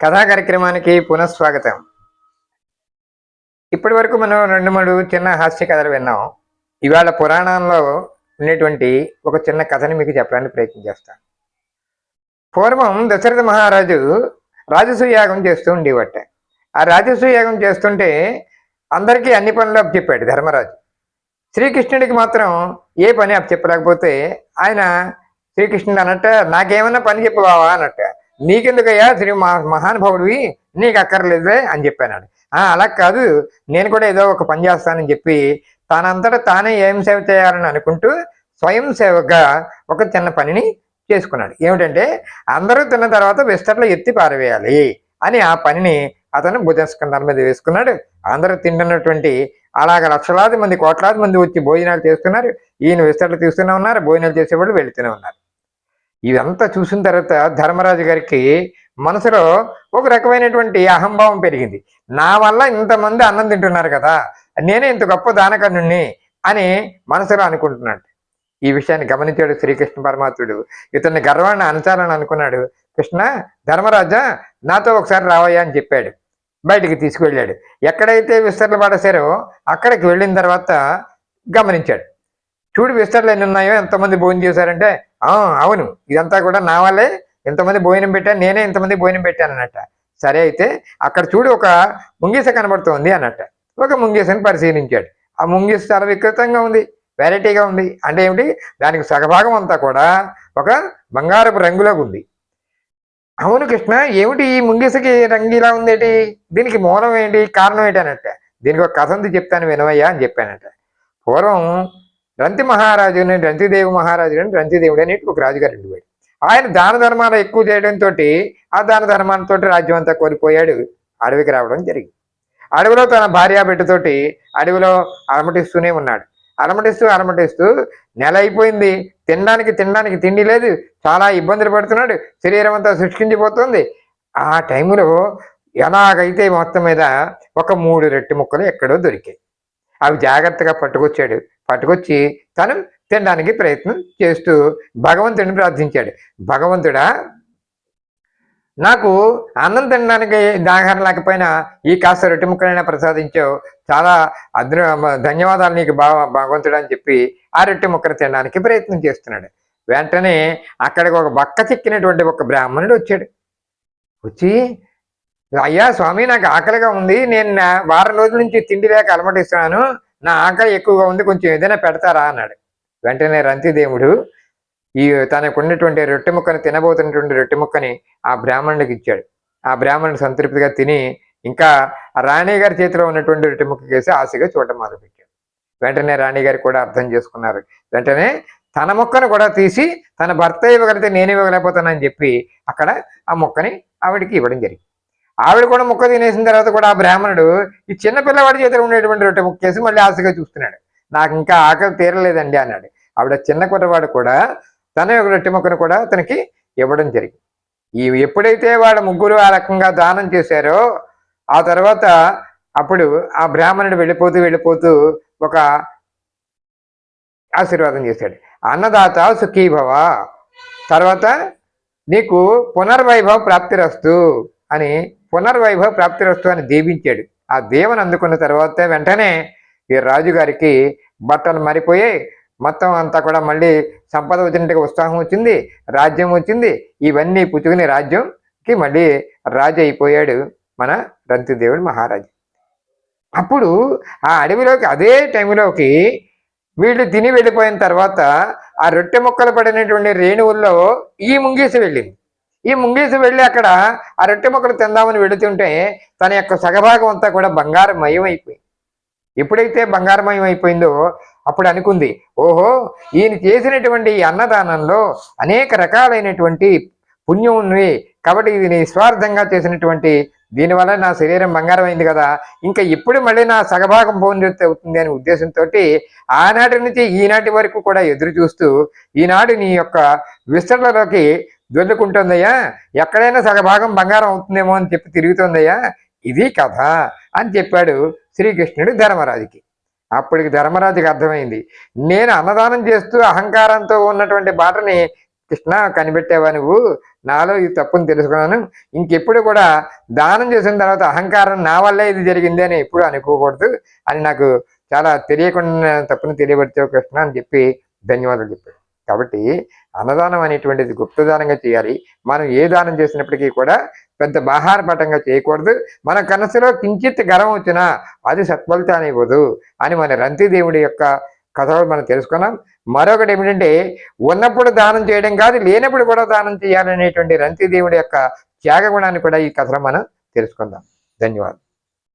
కథా కార్యక్రమానికి పునఃస్వాగతం. ఇప్పటి వరకు మనం 2-3 చిన్న హాస్య కథలు విన్నాం. ఇవాళ పురాణంలో ఉన్నటువంటి ఒక చిన్న కథని మీకు చెప్పడానికి ప్రయత్నం చేస్తాను. పూర్వం దశరథ మహారాజు రాజసూయాగం చేస్తూ ఉండేవట. ఆ రాజసూయాగం చేస్తుంటే అందరికీ అన్ని పనులు అప్పచెప్పాడు ధర్మరాజు. శ్రీకృష్ణుడికి మాత్రం ఏ పని అప్పచెప్పలేకపోతే ఆయన శ్రీకృష్ణుడు అన్నట్ట, నాకేమన్నా పని చెప్పవావా అన్నట్ట. నీకెందుకయ్యా శ్రీ మహానుభావుడివి, నీకు అక్కర్లేదులే అని చెప్పాను. అలా కాదు, నేను కూడా ఏదో ఒక పని చేస్తానని చెప్పి తానంతటా తానే ఏం సేవ చేయాలని అనుకుంటూ స్వయం సేవగా ఒక చిన్న పనిని చేసుకున్నాడు. ఏమిటంటే అందరూ తిన్న తర్వాత విస్తట్లో ఎత్తి పారవేయాలి అని ఆ పనిని అతను భుజస్కంధాల మీద వేసుకున్నాడు. అందరూ తింటున్నటువంటి అలాగ లక్షలాది మంది కోట్లాది మంది వచ్చి భోజనాలు చేస్తున్నారు. ఈయన విస్తట్లు తీస్తూనే ఉన్నారు, భోజనాలు చేసేవాళ్ళు వెళుతూనే ఉన్నారు. ఇదంతా చూసిన తర్వాత ధర్మరాజు గారికి మనసులో ఒక రకమైనటువంటి అహంభావం పెరిగింది. నా వల్ల ఇంతమంది అన్నం తింటున్నారు కదా, నేనే ఇంత గొప్ప దానకర్ణుణ్ణి అని మనసులో అనుకుంటున్నాడు. ఈ విషయాన్ని గమనించాడు శ్రీకృష్ణ పరమాత్ముడు. ఇతన్ని గర్వాన్ని అణచాలని అనుకున్నాడు. కృష్ణ, ధర్మరాజా నాతో ఒకసారి రావయ్యా అని చెప్పాడు. బయటికి తీసుకువెళ్ళాడు. ఎక్కడైతే విస్తరణ పడేశారో అక్కడికి వెళ్ళిన తర్వాత గమనించాడు. చూడు విస్తరలు ఎన్ని ఉన్నాయో, ఎంతమంది భోజనం చేశారంటే, అవును ఇదంతా కూడా నా వల్లే ఎంతమంది భోజనం పెట్టాను, నేనే ఎంతమంది భోజనం పెట్టాను అన్నట్ట. సరే అయితే అక్కడ చూడు ఒక ముంగీస కనబడుతోంది అన్నట్ట. ఒక ముంగీసని పరిశీలించాడు. ఆ ముంగీస చాలా వికృతంగా ఉంది, వెరైటీగా ఉంది. అంటే ఏమిటి, దానికి సగభాగం అంతా కూడా ఒక బంగారపు రంగులోకి ఉంది. అవును కృష్ణ, ఏమిటి ఈ ముంగీసకి రంగు ఇలా ఉందేటి, దీనికి మూలం ఏంటి, కారణం ఏంటి అన్నట్ట. దీనికి ఒక కథ ఉంది, చెప్తాను వినవయ్యా అని చెప్పానట. పూర్వం రంతి మహారాజుని, రంతిదేవి మహారాజుని రంతిదేవుడు అనేటి ఒక రాజుగారు ఉండిపోయాడు. ఆయన దాన ధర్మాలు ఎక్కువ చేయడంతో ఆ దాన ధర్మాలతో రాజ్యం అంతా కోల్పోయాడు. అడవికి రావడం జరిగింది. అడవిలో తన భార్య బిడ్డతోటి అడవిలో అలమటిస్తూనే ఉన్నాడు. అలమటిస్తూ నెల అయిపోయింది. తినడానికి తిండి లేదు. చాలా ఇబ్బందులు పడుతున్నాడు. శరీరం అంతా శుష్కించిపోతుంది. ఆ టైంలో ఎలాగైతే మొత్తం మీద ఒక 3 రొట్టె ముక్కలు ఎక్కడో దొరికాయి. అవి జాగ్రత్తగా పట్టుకొచ్చి తను తినడానికి ప్రయత్నం చేస్తూ భగవంతుడిని ప్రార్థించాడు. భగవంతుడా, నాకు అన్నం తినడానికి దాహం లేకపోయినా ఈ కాస్త రొట్టె ముక్కలైనా ప్రసాదించావు, చాలా ధన్యవాదాలు నీకు భగవంతుడు అని చెప్పి ఆ రొట్టె ముక్కలు తినడానికి ప్రయత్నం చేస్తున్నాడు. వెంటనే అక్కడికి ఒక బక్క చిక్కినటువంటి ఒక బ్రాహ్మణుడు వచ్చాడు. వచ్చి, అయ్యా స్వామి, నాకు ఆకలిగా ఉంది, నేను వారం రోజుల నుంచి తిండి లేక అలమటిస్తున్నాను, నా ఆకలి ఎక్కువగా ఉంది, కొంచెం ఏదైనా పెడతారా అన్నాడు. వెంటనే రంతిదేవుడు తనకున్నటువంటి రొట్టె ముక్కని, తినబోతున్నటువంటి రొట్టె ముక్కని ఆ బ్రాహ్మణుడికి ఇచ్చాడు. ఆ బ్రాహ్మణుడు సంతృప్తిగా తిని ఇంకా రాణిగారి చేతిలో ఉన్నటువంటి రొట్టె ముక్క కేసి ఆశగా చూడటం మొదలుపెట్టాడు. వెంటనే రాణిగారు కూడా అర్థం చేసుకున్నారు. వెంటనే తన మొక్కను కూడా తీసి తన భర్త ఇవ్వగలిగితే నేను ఇవ్వగలేకపోతానని చెప్పి అక్కడ ఆ మొక్కని ఆవిడికి ఇవ్వడం జరిగింది. ఆవిడ కూడా ముక్క తినేసిన తర్వాత కూడా ఆ బ్రాహ్మణుడు ఈ చిన్న పిల్లవాడి చేతిలో ఉండేటువంటి రొట్టె ముక్కేసి మళ్ళీ ఆశగా చూస్తున్నాడు. నాకు ఇంకా ఆకలి తీరలేదండి అన్నాడు. ఆవిడ చిన్న కుర్రవాడు కూడా తన యొక్క రొట్టె ముక్కను కూడా అతనికి ఇవ్వడం జరిగింది. ఎప్పుడైతే వాళ్ళ ముగ్గురు ఆ రకంగా దానం చేశారో ఆ తర్వాత అప్పుడు ఆ బ్రాహ్మణుడు వెళ్ళిపోతూ ఒక ఆశీర్వాదం చేశాడు. అన్నదాత సుఖీభవ, తర్వాత నీకు పునర్వైభవ ప్రాప్తిరస్తు అని, పునర్వైభవ ప్రాప్తిరస్తు అని దీవించాడు. ఆ దీవెన అందుకున్న తర్వాత వెంటనే ఈ రాజుగారికి బట్టలు మారిపోయాయి. మొత్తం అంతా కూడా మళ్ళీ సంపద వచ్చినట్టుగా ఉత్సాహం వచ్చింది, రాజ్యం వచ్చింది. ఇవన్నీ పుచ్చుకుని రాజ్యంకి మళ్ళీ రాజు అయిపోయాడు మన రంతిదేవుడు మహారాజు. అప్పుడు ఆ అడవిలోకి అదే టైంలోకి వీళ్ళు తిని వెళ్ళిపోయిన తర్వాత ఆ రొట్టె ముక్కలు పడినటువంటి రేణువుల్లో ఈ ముంగీస వెళ్ళింది. ఈ ముంగీస వెళ్ళి అక్కడ ఆ రొట్టె ముక్కలు తిందామని వెళుతుంటే తన యొక్క సగభాగం అంతా కూడా బంగారమయం అయిపోయింది. ఎప్పుడైతే బంగారమయం అయిపోయిందో అప్పుడు అనుకుంది, ఓహో, ఈయన చేసినటువంటి ఈ అన్నదానంలో అనేక రకాలైనటువంటి పుణ్యం ఉంది కాబట్టి ఇది నిస్వార్థంగా చేసినటువంటి, దీనివల్ల నా శరీరం బంగారం అయింది కదా, ఇంకా ఇప్పుడు మళ్ళీ నా సగభాగం భోజనం అవుతుంది అనే ఉద్దేశంతో ఆనాటి నుంచి ఈనాటి వరకు కూడా ఎదురు చూస్తూ ఈనాడు నీ యొక్క విస్తరణలోకి దొల్లుకుంటుందయ్యా, ఎక్కడైనా సగభాగం బంగారం అవుతుందేమో అని చెప్పి తిరుగుతుందయ్యా, ఇది కథ అని చెప్పాడు శ్రీకృష్ణుడు ధర్మరాజుకి. అప్పటికి ధర్మరాజుకి అర్థమైంది, నేను అన్నదానం చేస్తూ అహంకారంతో ఉన్నటువంటి బాటని కృష్ణ కనిపెట్టావా నువ్వు, నాలో ఈ తప్పును తెలుసుకున్నాను, ఇంకెప్పుడు కూడా దానం చేసిన తర్వాత అహంకారం నా వల్లే ఇది జరిగింది అని ఎప్పుడు అనుకోకూడదు అని నాకు చాలా తెలియకుండా తప్పును తెలియబడితే కృష్ణ అని చెప్పి ధన్యవాదాలు చెప్పాడు. కాబట్టి అన్నదానం అనేటువంటిది గుప్తదానంగా చేయాలి. మనం ఏ దానం చేసినప్పటికీ కూడా పెద్ద బాహారపటంగా చేయకూడదు. మన కనసులో కించిత్ గర్వం వచ్చినా అది సత్ఫలితాన్ని ఇవ్వదు అని మన రంతిదేవుడి యొక్క కథలో మనం తెలుసుకున్నాం. మరొకటి ఏమిటంటే, ఉన్నప్పుడు దానం చేయడం కాదు, లేనప్పుడు కూడా దానం చేయాలనేటువంటి రంతిదేవుడి యొక్క త్యాగ గుణాన్ని కూడా ఈ కథలో మనం తెలుసుకుందాం. ధన్యవాదాలు.